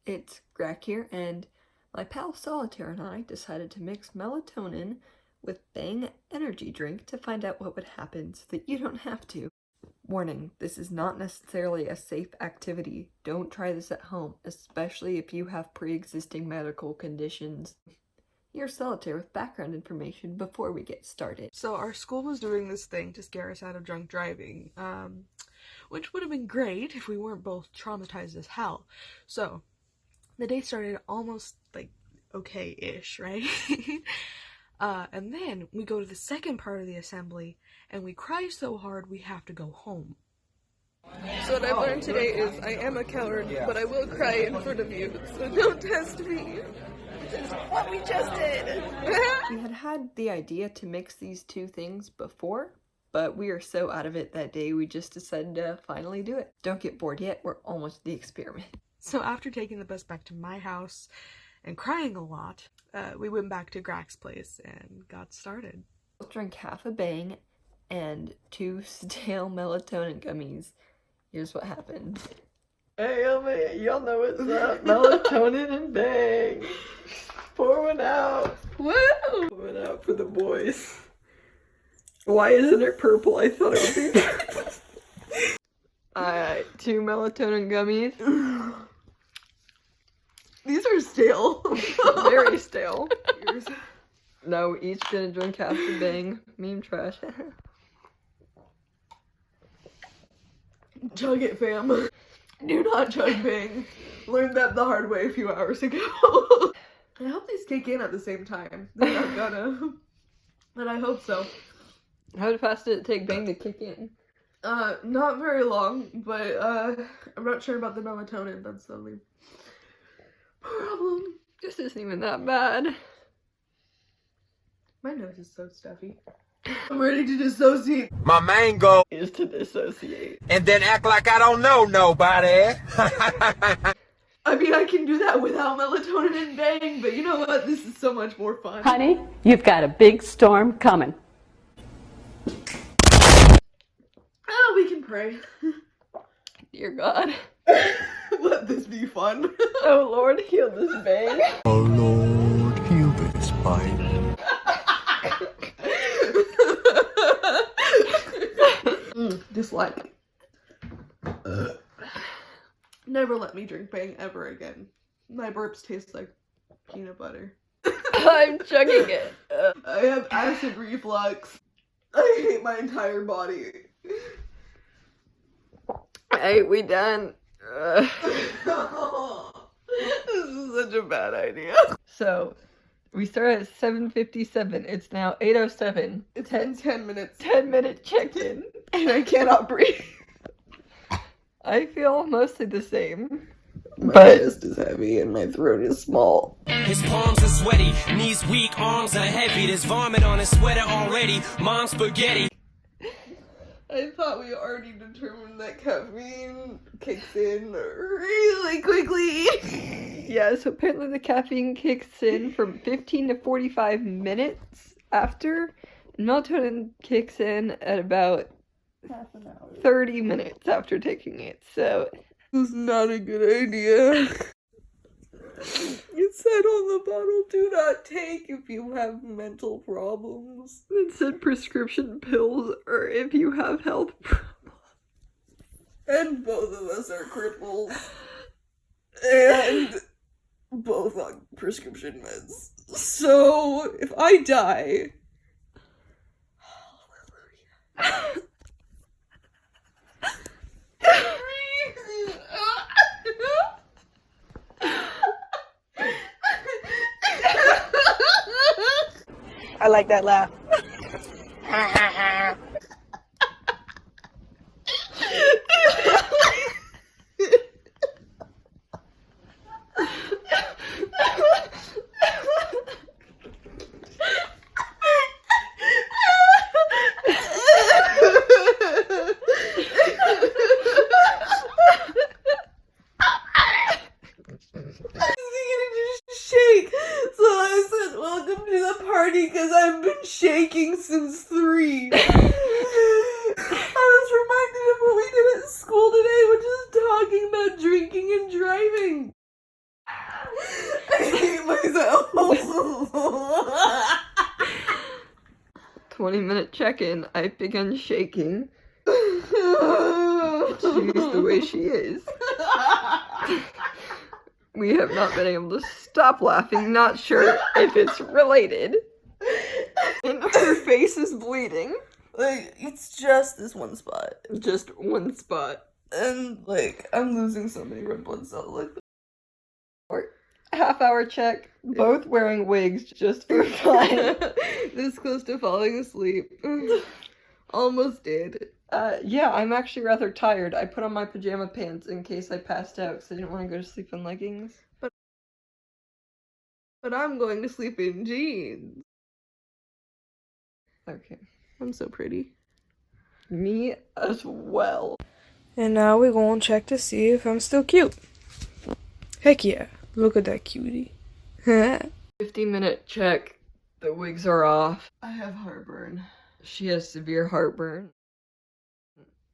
It's Greg here, and my pal Solitaire and I decided to mix melatonin with Bang energy drink to find out what would happen so that you don't have to. Warning, this is not necessarily a safe activity. Don't try this at home, especially if you have pre-existing medical conditions. Here's Solitaire with background information before we get started. So our school was doing this thing to scare us out of drunk driving, which would have been great if we weren't both traumatized as hell. So the day started almost like okay-ish, right? And then we go to the second part of the assembly and we cry so hard we have to go home. So what I've learned today is I am a coward, but I will cry in front of you, so don't test me. This is what we just did. We had the idea to mix these two things before, but we were so out of it that day we just decided to finally do it. Don't get bored yet, we're almost at the experiment. So after taking the bus back to my house and crying a lot, we went back to Greg's place and got started. We'll drink half a Bang and 2 stale melatonin gummies. Here's what happened. Hey, y'all know what's up. Melatonin and Bang. Pour one out. Woo! Pour one out for the boys. Why isn't it purple? I thought it would be purple. Alright, 2 melatonin gummies. These are stale. Very stale. No, we each gonna drink half the Bang. Meme trash. Chug it, fam. Do not chug Bang. Learned that the hard way a few hours ago. I hope these kick in at the same time. They're not gonna. But I hope so. How fast did it take Bang to kick in? Not very long, but I'm not sure about the melatonin. That's the only problem. This isn't even that bad. My nose is so stuffy. I'm ready to dissociate. My main goal Is to dissociate. and then act like I don't know nobody. I mean, I can do that without melatonin and Bang, but you know what? This is so much more fun. Honey, you've got a big storm coming. Oh, we can pray. Dear God. Let this be fun. Oh Lord, heal this Bang. Oh Lord, heal this spine. Dislike. Never let me drink Bang ever again. My burps taste like peanut butter. I'm chugging it. I have acid reflux. I hate my entire body. Hey, we done. This is such a bad idea. So, we started at 7:57. It's now 8:07. It's been 10 minutes. 10-minute check-in. And I cannot breathe. I feel mostly the same. My chest is heavy and my throat is small. His palms are sweaty, knees weak, arms are heavy. There's vomit on his sweater already. Mom's spaghetti. I thought we already determined that caffeine kicks in really quickly. Yeah, so apparently the caffeine kicks in from 15 to 45 minutes after, and melatonin kicks in at about Half an hour. 30 minutes after taking it, so This is not a good idea. It said on the bottle, do not take if you have mental problems. it said prescription pills or if you have health problems. And both of us are cripples. And both on prescription meds. So, if I die... Hallelujah. I like that laugh. Because I've been shaking since 3. I was reminded of what we did at school today, which is talking about drinking and driving. 20-minute check-in. I've begun shaking. She's the way she is. We have not been able to stop laughing, not sure if it's related. And her face is bleeding. Like, it's just this one spot. Just one spot. And, like, I'm losing so many red blood cells. Like, Half-hour check, both wearing wigs just for fun. this close to falling asleep. Almost did. Yeah, I'm actually rather tired. I put on my pajama pants in case I passed out because I didn't want to go to sleep in leggings. But I'm going to sleep in jeans. Okay. I'm so pretty. Me as well. And now we're going to check to see if I'm still cute. Heck yeah. Look at that cutie. 50-minute check. The wigs are off. I have heartburn. She has severe heartburn.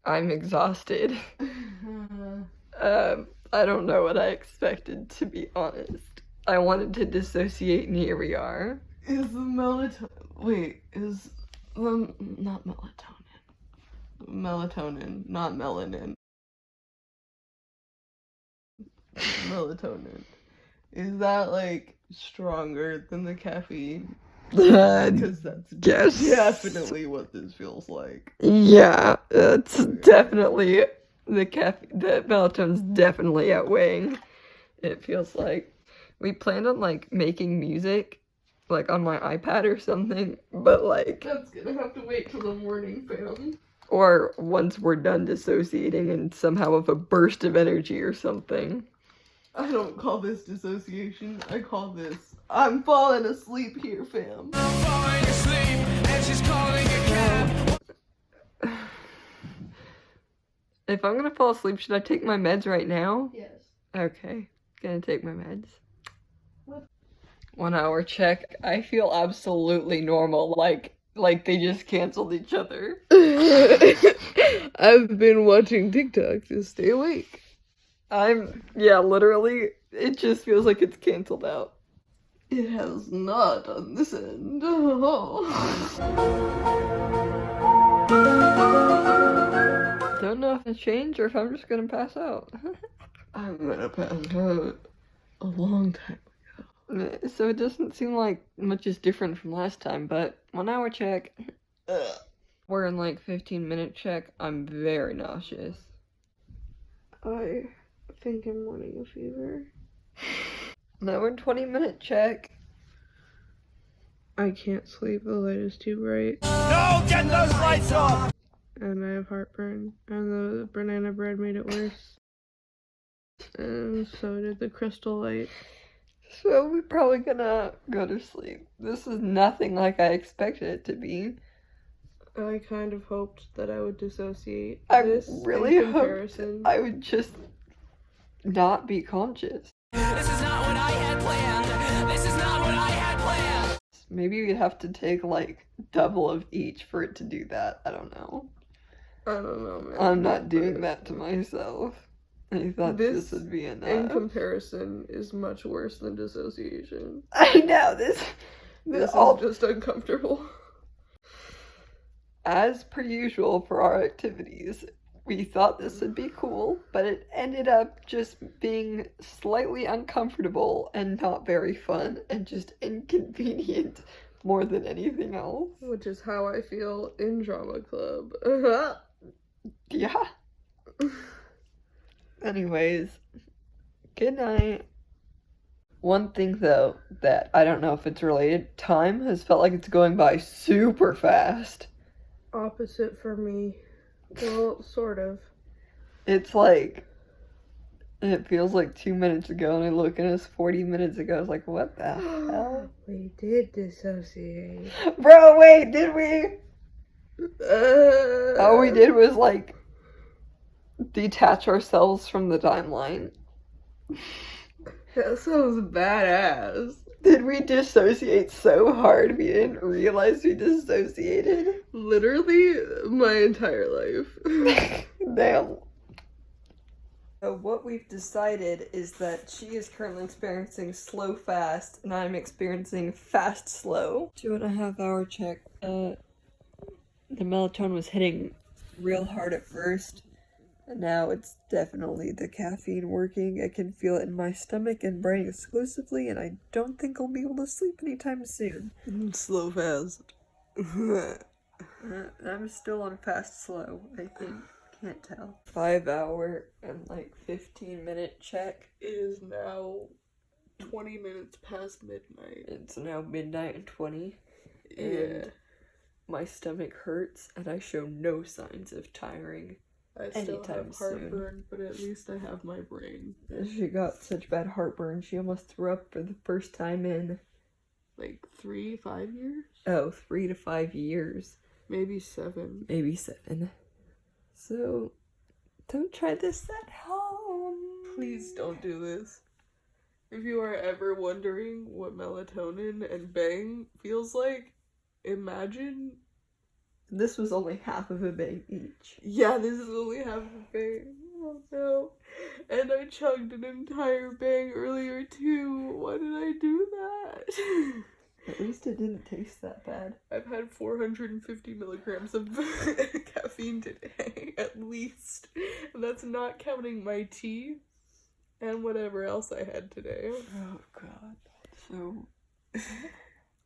I'm exhausted. I don't know what I expected, to be honest. I wanted to dissociate, and here we are. Is the melatonin... Wait, is... not melatonin. Melatonin, not melanin. Melatonin. Is that, like, stronger than the caffeine? Because that's definitely what this feels like. Yeah, it's definitely the melatonin's definitely outweighing. It feels like we planned on like making music, like on my iPad or something, but like That's gonna have to wait till the morning, fam. or once we're done dissociating and somehow have a burst of energy or something. I don't call this dissociation. I call this I'm falling asleep here, fam. I'm falling asleep and she's calling a cab. If I'm gonna fall asleep, should I take my meds right now? Yes. Okay, gonna take my meds. What? 1 hour check. I feel absolutely normal, like they just canceled each other. I've been watching TikTok to stay awake. Literally, it just feels like it's canceled out. It has not on this end. Don't know if it's changed or if I'm just gonna pass out. I'm gonna pass out a long time ago. So it doesn't seem like much is different from last time, but 1 hour check. We're in like 15-minute check. I'm very nauseous. I think I'm wanting a fever. Now we're in 20-minute check. I can't sleep, the light is too bright. No, get those lights off! And I have heartburn. And the banana bread made it worse. And so did the crystal light. So we're probably gonna go to sleep. This is nothing like I expected it to be. I kind of hoped that I would dissociate. I this really in hoped comparison. I would just not be conscious. This is not what I had planned. This is not what I had planned. Maybe we'd have to take like double of each for it to do that. I don't know. I don't know, man. I'm not doing that to myself. I thought this would be In enough. comparison, is much worse than dissociation. I know this This all is just uncomfortable. as per usual for our activities. We thought this would be cool, but it ended up just being slightly uncomfortable and not very fun and just inconvenient more than anything else. Which is how I feel in drama club. Yeah. Anyways, good night. One thing though that I don't know if it's related, time has felt like it's going by super fast. Opposite for me. Well, sort of. It's like, it feels like 2 minutes ago, and I look and it's 40 minutes ago. I was like, what the hell? We did dissociate. Bro, wait, did we? All we did was, like, detach ourselves from the timeline. That sounds badass. Did we dissociate so hard we didn't realize we dissociated? Literally my entire life. Damn. So what we've decided is that she is currently experiencing slow fast, and I'm experiencing fast slow. 2.5 hour check. The melatonin was hitting real hard at first, and now it's definitely the caffeine working. I can feel it in my stomach and brain exclusively, and I don't think I'll be able to sleep anytime soon. Slow fast. I'm still on fast slow, I think. Can't tell. 5 hour and like 15-minute check. It is now 20 minutes past midnight. It's now midnight and 20. Yeah. And my stomach hurts, and I show no signs of tiring. I still anytime have heartburn, but at least I have my brain. She got such bad heartburn, she almost threw up for the first time in... Like 3-5 years? Oh, 3 to 5 years. Maybe 7. Maybe 7. So, don't try this at home. Please don't do this. If you are ever wondering what melatonin and bang feels like, imagine... This was only half of a bang each. Yeah, this is only half a bang. Oh no. And I chugged an entire bang earlier too. Why did I do that? At least it didn't taste that bad. I've had 450 milligrams of caffeine today, at least. And that's not counting my tea and whatever else I had today. Oh god. So,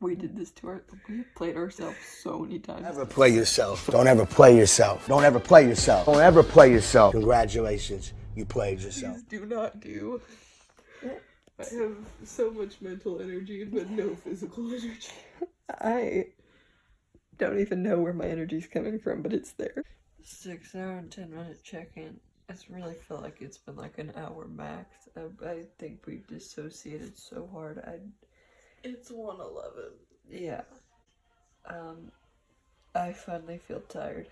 we did this to we have played ourselves so many times. Never play yourself. Don't ever play yourself. Don't ever play yourself. Don't ever play yourself. Congratulations, you played yourself. Please do not do. I have so much mental energy, but no physical energy. I don't even know where my energy's coming from, but it's there. 6 hour and 10-minute check-in. It's really felt like it's been like an hour max. I think we've dissociated so hard. It's 1:11. Yeah. I finally feel tired.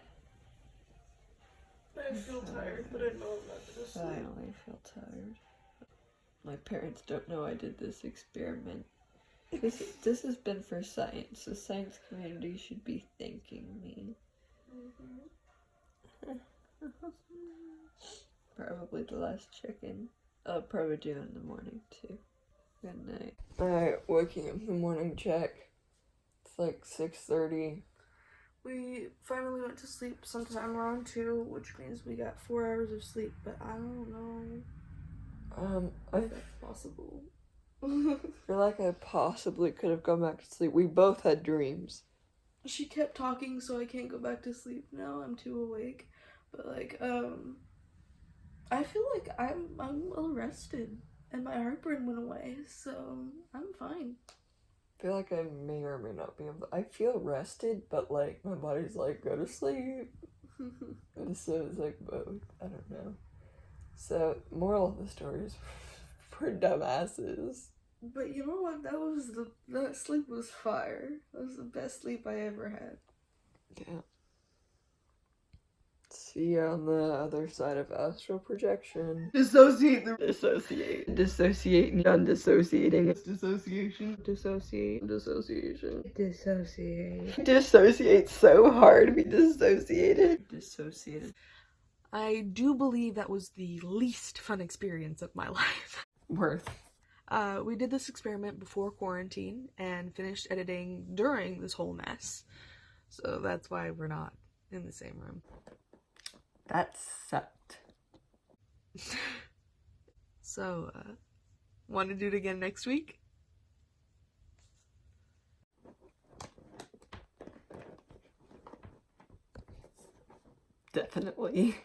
I feel tired, but I know I'm not gonna sleep. Finally feel tired. My parents don't know I did this experiment. This has been for science. The science community should be thanking me. Probably the last check-in. I'll probably do it in the morning too. Good night. Alright, waking up in the morning check. It's like 6:30. We finally went to sleep sometime around 2, which means we got 4 hours of sleep, but I don't know if that's possible. I feel like I possibly could have gone back to sleep. We both had dreams. She kept talking, so I can't go back to sleep now. I'm too awake. But like, I feel like I'm well rested, and my heartburn went away, so I'm fine. I feel like I may or may not be able to. I feel rested, but like my body's like, go to sleep. And so it's like both. I don't know. So, moral of the story is for dumbasses. But you know what? That sleep was fire. That was the best sleep I ever had. Yeah. See you on the other side of astral projection. Dissociate. Dissociate and undissociating. It's dissociation. Dissociate. Dissociation. Dissociate. Dissociate so hard. We dissociated. Dissociated. I do believe that was the least fun experience of my life. Worth. We did this experiment before quarantine and finished editing during this whole mess. So that's why we're not in the same room. That sucked. So, want to do it again next week? Definitely.